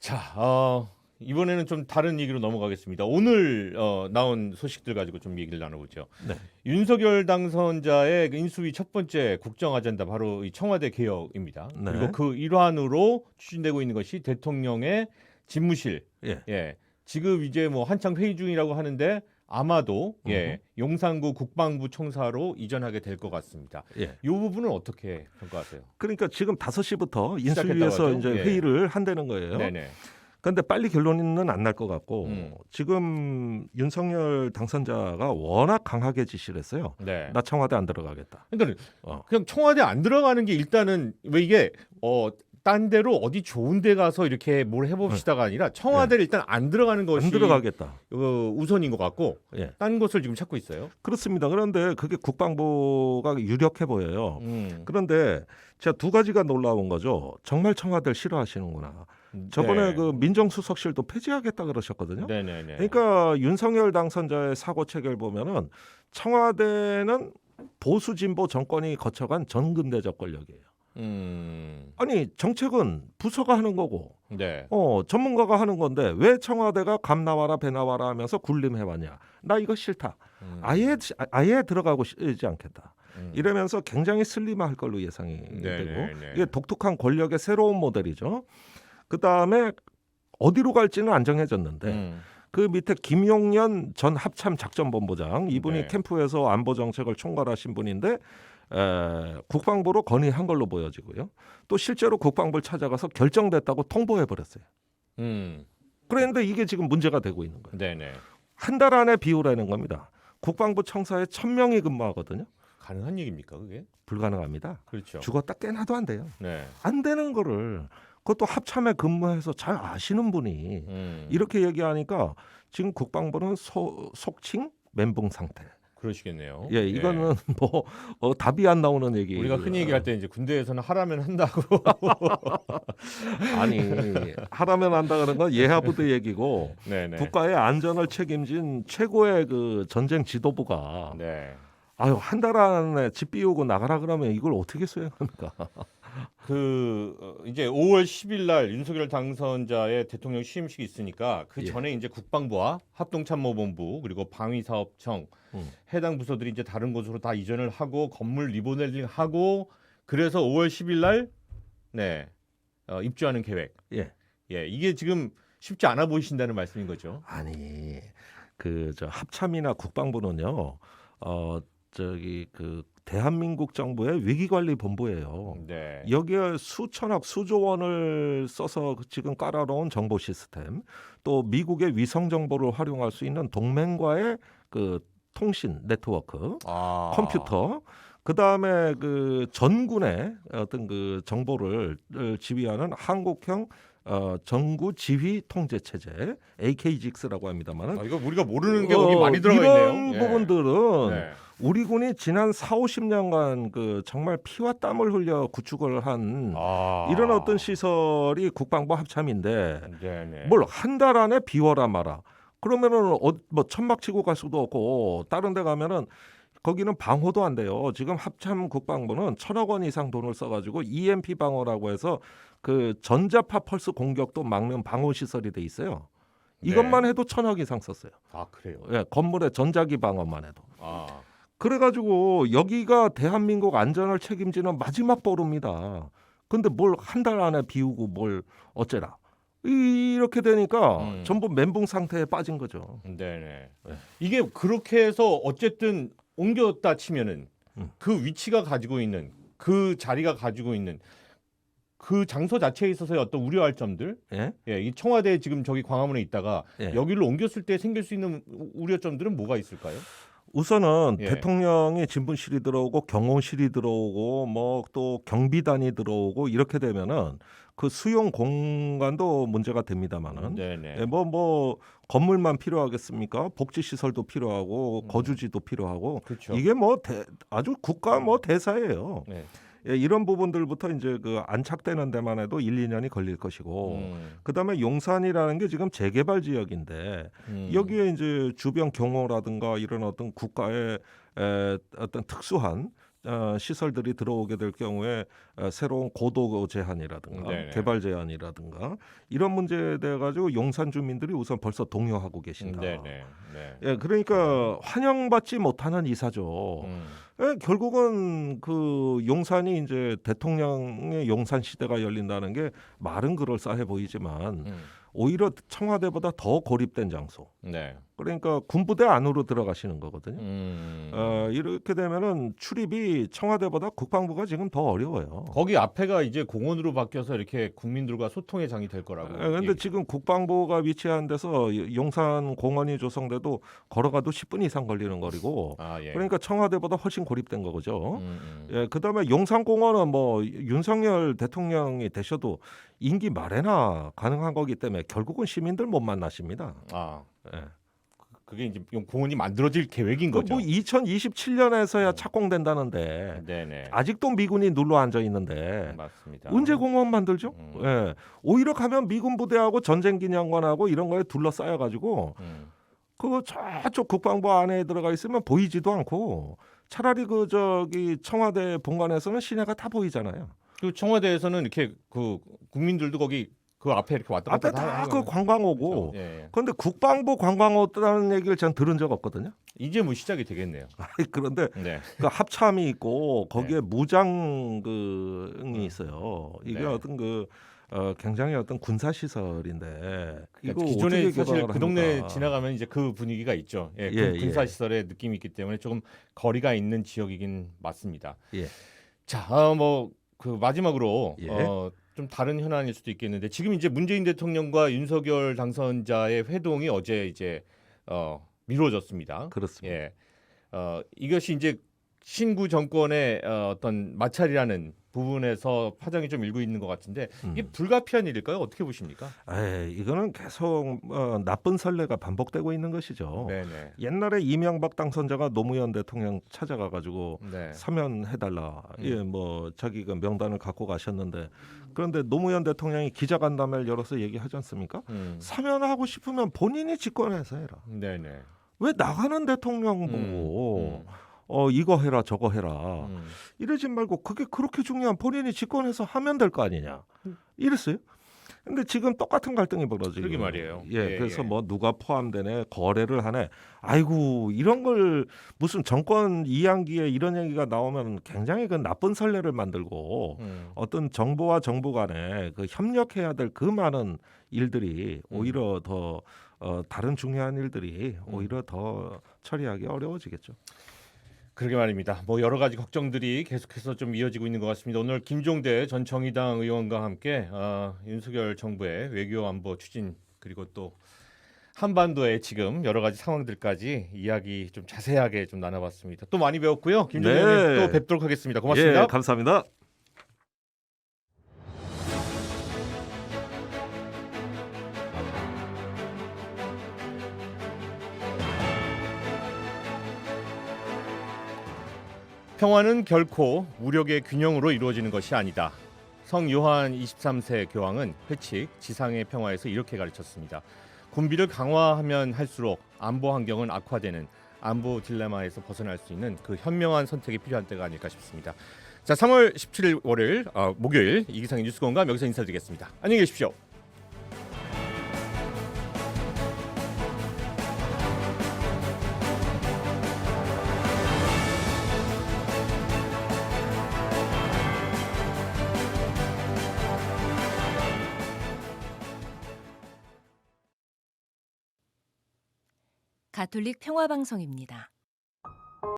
자, 이번에는 좀 다른 얘기로 넘어가겠습니다. 오늘 나온 소식들 가지고 좀 얘기를 나눠보죠. 네. 윤석열 당선자의 그 인수위 첫 번째 국정 아젠다 바로 이 청와대 개혁입니다. 네. 그리고 그 일환으로 추진되고 있는 것이 대통령의 집무실. 예. 예. 지금 이제 뭐 한창 회의 중이라고 하는데 아마도 용산구 국방부 청사로 이전하게 될 것 같습니다. 예. 이 부분은 어떻게 평가하세요? 그러니까 지금 5시부터 시작했다고 인수위에서 하죠? 이제 예. 회의를 한다는 거예요. 네네. 그런데 빨리 결론은 안 날 것 같고 지금 윤석열 당선자가 워낙 강하게 지시를 했어요. 네. 나 청와대 안 들어가겠다. 그러니까 어. 그냥 청와대 안 들어가는 게 일단은 왜 이게 딴 데로 어디 좋은 데 가서 이렇게 뭘 해봅시다가 아니라 청와대를 일단 안 들어가는 것이 안 들어가겠다. 우선인 것 같고 예. 딴 곳을 지금 찾고 있어요. 그렇습니다. 그런데 그게 국방부가 유력해 보여요. 그런데 제가 두 가지가 놀라운 거죠. 정말 청와대를 싫어하시는구나. 저번에 네. 그 민정수석실도 폐지하겠다 그러셨거든요. 네네네. 그러니까 윤석열 당선자의 사고 체계를 보면은 청와대는 보수 진보 정권이 거쳐간 전근대적 권력이에요. 아니 정책은 부서가 하는 거고 네. 전문가가 하는 건데 왜 청와대가 감 나와라 배 나와라 하면서 굴림해왔냐. 나 이거 싫다. 아예 들어가고 싶지 않겠다. 이러면서 굉장히 슬림할 걸로 예상이 되고 이게 독특한 권력의 새로운 모델이죠. 그다음에 어디로 갈지는 안 정해졌는데 그 밑에 김용년 전 합참 작전본부장 이분이 네. 캠프에서 안보 정책을 총괄하신 분인데 국방부로 건의한 걸로 보여지고요. 또 실제로 국방부를 찾아가서 결정됐다고 통보해 버렸어요. 그런데 이게 지금 문제가 되고 있는 거예요. 네네. 한 달 안에 비우라는 겁니다. 국방부 청사에 1,000명이 근무하거든요. 가능한 얘기입니까 그게? 불가능합니다. 그렇죠. 죽었다 깨나도 안 돼요. 네. 안 되는 거를 그것도 합참에 근무해서 잘 아시는 분이 이렇게 얘기하니까 지금 국방부는 속칭 멘붕 상태. 그러시겠네요. 예, 이거는 뭐 답이 안 나오는 얘기. 우리가 흔히 얘기할 때 이제 군대에서는 하라면 한다고. 아니 하라면 한다 그런 건 예하부대 얘기고 네네. 국가의 안전을 책임진 최고의 그 전쟁 지도부가 네. 아유 한 달 안에 집 비우고 나가라 그러면 이걸 어떻게 수행합니까? 이제 5월 10일 날 윤석열 당선자의 대통령 취임식이 있으니까 그 예. 전에 이제 국방부와 합동참모본부 그리고 방위사업청 해당 부서들이 이제 다른 곳으로 다 이전을 하고 건물 리모델링 하고 그래서 5월 10일 날 입주하는 계획. 예. 예, 이게 지금 쉽지 않아 보이신다는 말씀인 거죠. 아니 그 저 합참이나 국방부는요. 그 대한민국 정부의 위기관리본부예요. 네. 여기에 수천억 수조 원을 써서 지금 깔아놓은 정보 시스템 또 미국의 위성 정보를 활용할 수 있는 동맹과의 그 통신 네트워크 컴퓨터 그다음에 그 전군의 어떤 그 정보를 지휘하는 한국형 전구 지휘 통제 체제 AKGX라고 합니다만은 이거 우리가 모르는 게 여기 많이 들어가 이런 있네요. 예. 부분들은 네. 우리 군이 지난 4-50년간 그 정말 피와 땀을 흘려 구축을 한 이런 어떤 시설이 국방부 합참인데 네네. 뭘 한 달 안에 비워라 마라. 그러면은 뭐 천막 치고 갈 수도 없고 다른 데 가면은 거기는 방호도 안 돼요. 지금 합참 국방부는 1,000억 원 이상 돈을 써가지고 EMP 방어라고 해서 그 전자파 펄스 공격도 막는 방어 시설이 돼 있어요. 이것만 해도 1,000억 이상 썼어요. 아 그래요. 예, 건물의 전자기 방어만 해도. 아. 그래가지고 여기가 대한민국 안전을 책임지는 마지막 보루입니다. 근데 뭘 한 달 안에 비우고 뭘 어째라. 이렇게 되니까 전부 멘붕 상태에 빠진 거죠. 네네. 네. 이게 그렇게 해서 어쨌든 옮겼다 치면은 그 위치가 가지고 있는 그 자리가 가지고 있는 그 장소 자체에 있어서의 어떤 우려할 점들, 예? 이 청와대 지금 저기 광화문에 있다가 예. 여기를 옮겼을 때 생길 수 있는 우려점들은 뭐가 있을까요? 우선은 예. 대통령이 진분실이 들어오고 경호실이 들어오고 뭐 또 경비단이 들어오고 이렇게 되면은 그 수용 공간도 문제가 됩니다만은 네네. 예, 뭐 건물만 필요하겠습니까? 복지 시설도 필요하고 거주지도 필요하고 그렇죠. 이게 뭐 아주 국가 뭐 대사예요. 네. 예, 이런 부분들부터 이제 그 안착되는 데만 해도 1-2년이 걸릴 것이고 그다음에 용산이라는 게 지금 재개발 지역인데 여기에 이제 주변 경호라든가 이런 어떤 국가의 어떤 특수한 시설들이 들어오게 될 경우에 새로운 고도 제한이라든가 네네. 개발 제한이라든가 이런 문제에 대해 가지고 용산 주민들이 우선 벌써 동요하고 계신다. 네네. 네. 예, 그러니까 환영받지 못하는 이사죠. 예, 결국은 그 용산이 이제 대통령의 용산 시대가 열린다는 게 말은 그럴싸해 보이지만 오히려 청와대보다 더 고립된 장소. 네. 그러니까 군부대 안으로 들어가시는 거거든요. 이렇게 되면은 출입이 청와대보다 국방부가 지금 더 어려워요. 거기 앞에가 이제 공원으로 바뀌어서 이렇게 국민들과 소통의 장이 될 거라고. 그런데 지금 국방부가 위치한 데서 용산 공원이 조성돼도 걸어가도 10분 이상 걸리는 거리고, 예. 그러니까 청와대보다 훨씬 고립된 거죠. 음. 예, 그다음에 용산 공원은 뭐 윤석열 대통령이 되셔도 임기 말에나 가능한 거기 때문에 결국은 시민들 못 만나십니다. 예. 그게 이제 공원이 만들어질 계획인 거죠. 뭐 2027년에서야 착공된다는데 네네. 아직도 미군이 눌러 앉아 있는데 맞습니다. 언제 공원 만들죠? 예. 오히려 가면 미군 부대하고 전쟁 기념관하고 이런 거에 둘러싸여 가지고 그거 저쪽 국방부 안에 들어가 있으면 보이지도 않고 차라리 그 저기 청와대 본관에서는 시내가 다 보이잖아요. 그 청와대에서는 이렇게 그 국민들도 거기 그 앞에 이렇게 왔다 갔다 앞에 다 그 관광 오고. 그렇죠. 예. 그런데 국방부 관광 오다는 얘기를 전 들은 적 없거든요. 이제 뭐 시작이 되겠네요. 그런데 네. 그 합참이 있고 거기에 네. 무장이 있어요. 이게 네. 어떤 굉장히 어떤 군사 시설인데 이거 기존에 어떻게 사실 개방을 그 동네 합니까? 지나가면 이제 그 분위기가 있죠. 예, 예, 군사 예. 시설의 느낌이 있기 때문에 조금 거리가 있는 지역이긴 맞습니다. 예. 자, 뭐 그 마지막으로 예. 좀 다른 현안일 수도 있겠는데 지금 이제 문재인 대통령과 윤석열 당선자의 회동이 어제 이제 미뤄졌습니다. 그렇습니다. 예. 이것이 이제 신구 정권의 어떤 마찰이라는 부분에서 파장이 좀 일고 있는 것 같은데 이게 불가피한 일일까요? 어떻게 보십니까? 이거는 계속 나쁜 선례가 반복되고 있는 것이죠. 네네. 옛날에 이명박 당선자가 노무현 대통령 찾아가 가지고 네. 사면해달라. 예, 뭐 자기가 명단을 갖고 가셨는데 그런데 노무현 대통령이 기자간담회를 열어서 얘기하지 않습니까? 사면하고 싶으면 본인이 집권해서 해라. 네네. 왜 나가는 대통령 보고 이거 해라 저거 해라 이러지 말고 그게 그렇게 중요한 본인이 집권해서 하면 될 거 아니냐 이랬어요. 근데 지금 똑같은 갈등이 벌어지고 그러게 말이에요. 예, 예, 그래서 예. 뭐 누가 포함되네 거래를 하네. 아이고 이런 걸 무슨 정권 이양기에 이런 얘기가 나오면 굉장히 그 나쁜 선례를 만들고 어떤 정부와 정부 간에 그 협력해야 될 그 많은 일들이 오히려 더 다른 중요한 일들이 오히려 더 처리하기 어려워지겠죠. 그러게 말입니다. 뭐 여러 가지 걱정들이 계속해서 좀 이어지고 있는 것 같습니다. 오늘 김종대 전 정의당 의원과 함께 윤석열 정부의 외교 안보 추진 그리고 또 한반도의 지금 여러 가지 상황들까지 이야기 좀 자세하게 좀 나눠봤습니다. 또 많이 배웠고요. 김종대 의원님 또 뵙도록 하겠습니다. 고맙습니다. 예, 감사합니다. 평화는 결코 무력의 균형으로 이루어지는 것이 아니다. 성 요한 23세 교황은 회칙 지상의 평화에서 이렇게 가르쳤습니다. 군비를 강화하면 할수록 안보 환경은 악화되는 안보 딜레마에서 벗어날 수 있는 그 현명한 선택이 필요한 때가 아닐까 싶습니다. 자, 3월 17일 월요일 목요일 이기상의 뉴스공감 여기서 인사드리겠습니다. 안녕히 계십시오. 가톨릭 평화방송입니다.